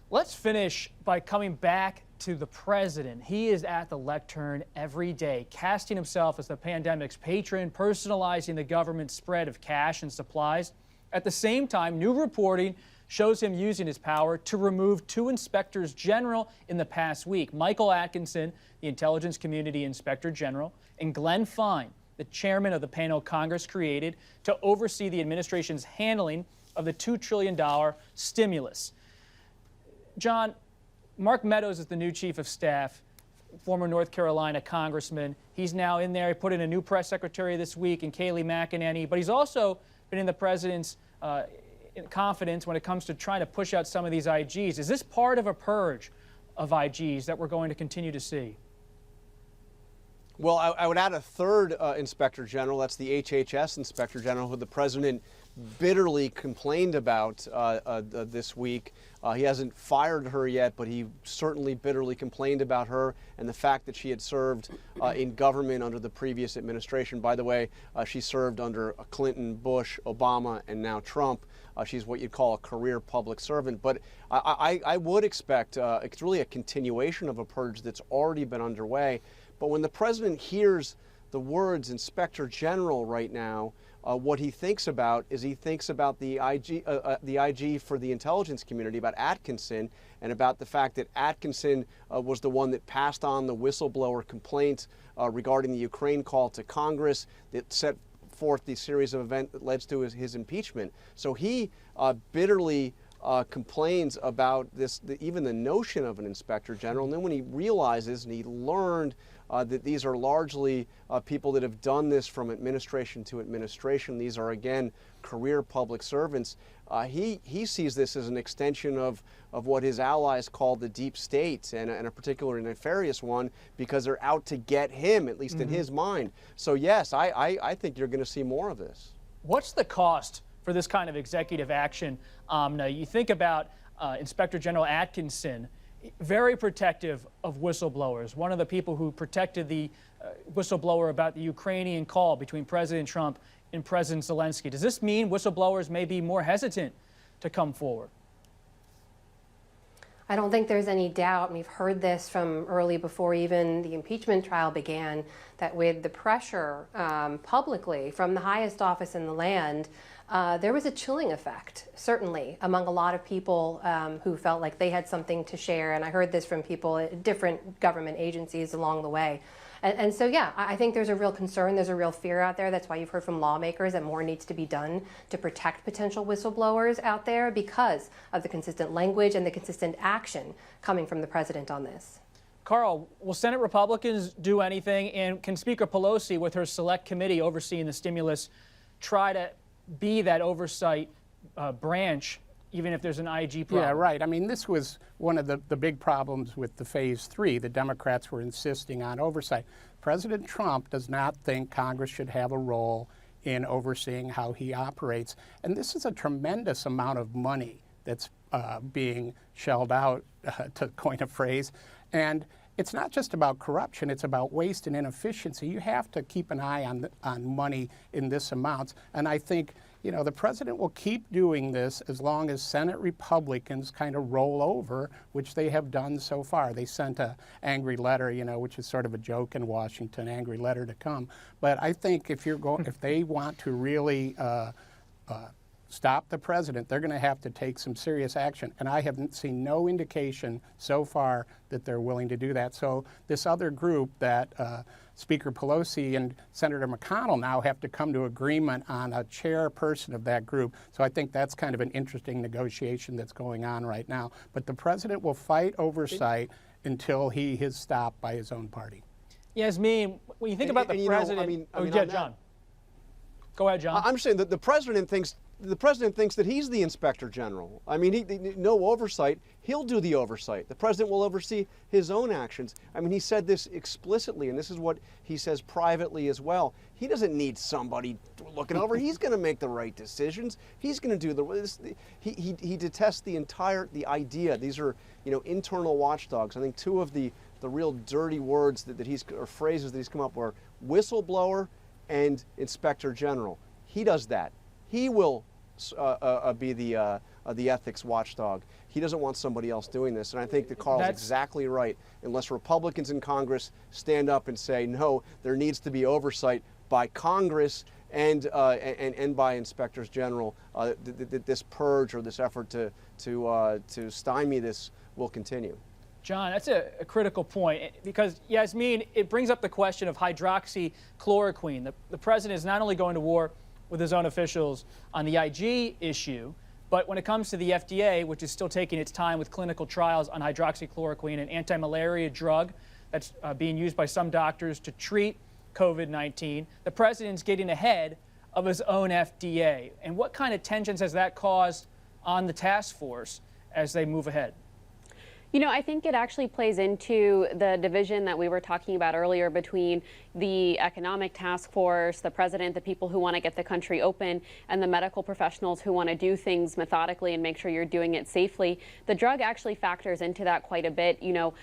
Let's finish by coming back to the president. He is at the lectern every day, casting himself as the pandemic's patron, personalizing the government's spread of cash and supplies. At the same time, new reporting shows him using his power to remove 2 inspectors general in the past week. Michael Atkinson, the Intelligence Community Inspector General, and Glenn Fine, the chairman of the panel Congress created to oversee the administration's handling of the $2 trillion stimulus. John, Mark Meadows is the new chief of staff, former North Carolina congressman. He's now in there. He put in a new press secretary this week in Kayleigh McEnany, but he's also been in the president's confidence when it comes to trying to push out some of these IGs. Is this part of a purge of IGs that we're going to continue to see? Well, I would add a third inspector general. That's the HHS inspector general, who the president bitterly complained about this week. He hasn't fired her yet, but he certainly bitterly complained about her and the fact that she had served in government under the previous administration. By the way, she served under Clinton, Bush, Obama, and now Trump. She's what you'd call a career public servant. But I would expect it's really a continuation of a purge that's already been underway. But when the president hears the words inspector general right now, what he thinks about is he thinks about the IG for the intelligence community, about Atkinson, and about the fact that Atkinson was the one that passed on the whistleblower complaint regarding the Ukraine call to Congress that set forth the series of events that led to his impeachment. So he bitterly complains about this, even the notion of an inspector general. And then when he realizes and he learned that these are largely people that have done this from administration to administration, these are, again, career public servants, he sees this as an extension of what his allies call the deep state, and a particular nefarious one, because they're out to get him, at least in his mind. So, yes, I think you're going to see more of this. What's the cost for this kind of executive action? You think about Inspector General Atkinson, very protective of whistleblowers, one of the people who protected the whistleblower about the Ukrainian call between President Trump and President Zelensky. Does this mean whistleblowers may be more hesitant to come forward? I don't think there's any doubt, and we've heard this from early before even the impeachment trial began, that with the pressure publicly from the highest office in the land, there was a chilling effect, certainly, among a lot of people who felt like they had something to share. And I heard this from people at different government agencies along the way. And so, yeah, I think there's a real concern. There's a real fear out there. That's why you've heard from lawmakers that more needs to be done to protect potential whistleblowers out there because of the consistent language and the consistent action coming from the president on this. Carl, will Senate Republicans do anything? And can Speaker Pelosi, with her select committee overseeing the stimulus, try to be that oversight branch, even if there's an IG problem? Yeah, right. I mean, this was one of the big problems with the Phase 3. The Democrats were insisting on oversight. President Trump does not think Congress should have a role in overseeing how he operates. And this is a tremendous amount of money that's being shelled out, to coin a phrase. And it's not just about corruption, it's about waste and inefficiency. You have to keep an eye on money in this amount. And I think, you know, the president will keep doing this as long as Senate Republicans kind of roll over, which they have done so far. They sent an angry letter, you know, which is sort of a joke in Washington, angry letter to come. But I think if they want to really stop the president, they're going to have to take some serious action. And I haven't seen no indication so far that they're willing to do that. So this other group that Speaker Pelosi and Senator McConnell now have to come to agreement on a chairperson of that group. So I think that's kind of an interesting negotiation that's going on right now. But the president will fight oversight until he is stopped by his own party. Yasmin, when you think about the president, John. Go ahead, John. I'm saying that the president thinks that he's the inspector general. I mean, no oversight. He'll do the oversight. The president will oversee his own actions. I mean, he said this explicitly, and this is what he says privately as well. He doesn't need somebody looking over. He's going to make the right decisions. He's going to do he detests the idea. These are, you know, internal watchdogs. I think two of the real dirty words or phrases that he's come up with are whistleblower and inspector general. He does that. He will be the the ethics watchdog. He doesn't want somebody else doing this. And I think that Carl's exactly right. Unless Republicans in Congress stand up and say, no, there needs to be oversight by Congress and by inspectors general, this purge or this effort to stymie this will continue. John, that's a critical point because, Yasmin, it brings up the question of hydroxychloroquine. The president is not only going to war with his own officials on the IG issue, but when it comes to the FDA, which is still taking its time with clinical trials on hydroxychloroquine, an anti-malaria drug that's being used by some doctors to treat COVID-19, the president's getting ahead of his own FDA. And what kind of tensions has that caused on the task force as they move ahead? You know, I think it actually plays into the division that we were talking about earlier between the economic task force, the president, the people who want to get the country open, and the medical professionals who want to do things methodically and make sure you're doing it safely. The drug actually factors into that quite a bit, you know,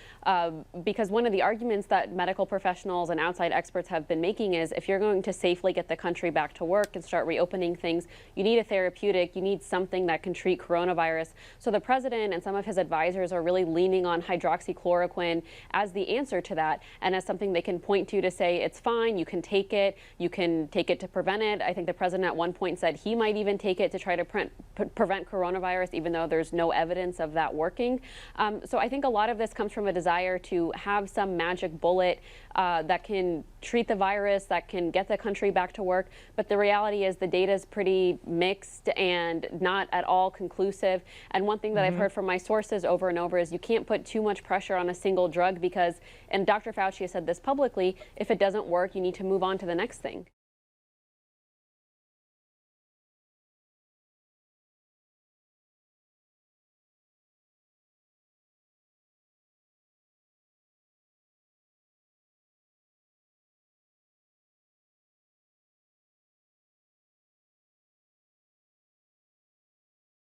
because one of the arguments that medical professionals and outside experts have been making is if you're going to safely get the country back to work and start reopening things, you need a therapeutic, you need something that can treat coronavirus. So the president and some of his advisors are really leaning on hydroxychloroquine as the answer to that and as something they can point to say it's fine, you can take it to prevent it. I think the president at one point said he might even take it to try to prevent coronavirus, even though there's no evidence of that working. So I think a lot of this comes from a desire to have some magic bullet that can treat the virus, that can get the country back to work. But the reality is the data is pretty mixed and not at all conclusive. And one thing that I've heard from my sources over and over is you can't put too much pressure on a single drug because, and Dr. Fauci has said this publicly, if it doesn't work, you need to move on to the next thing.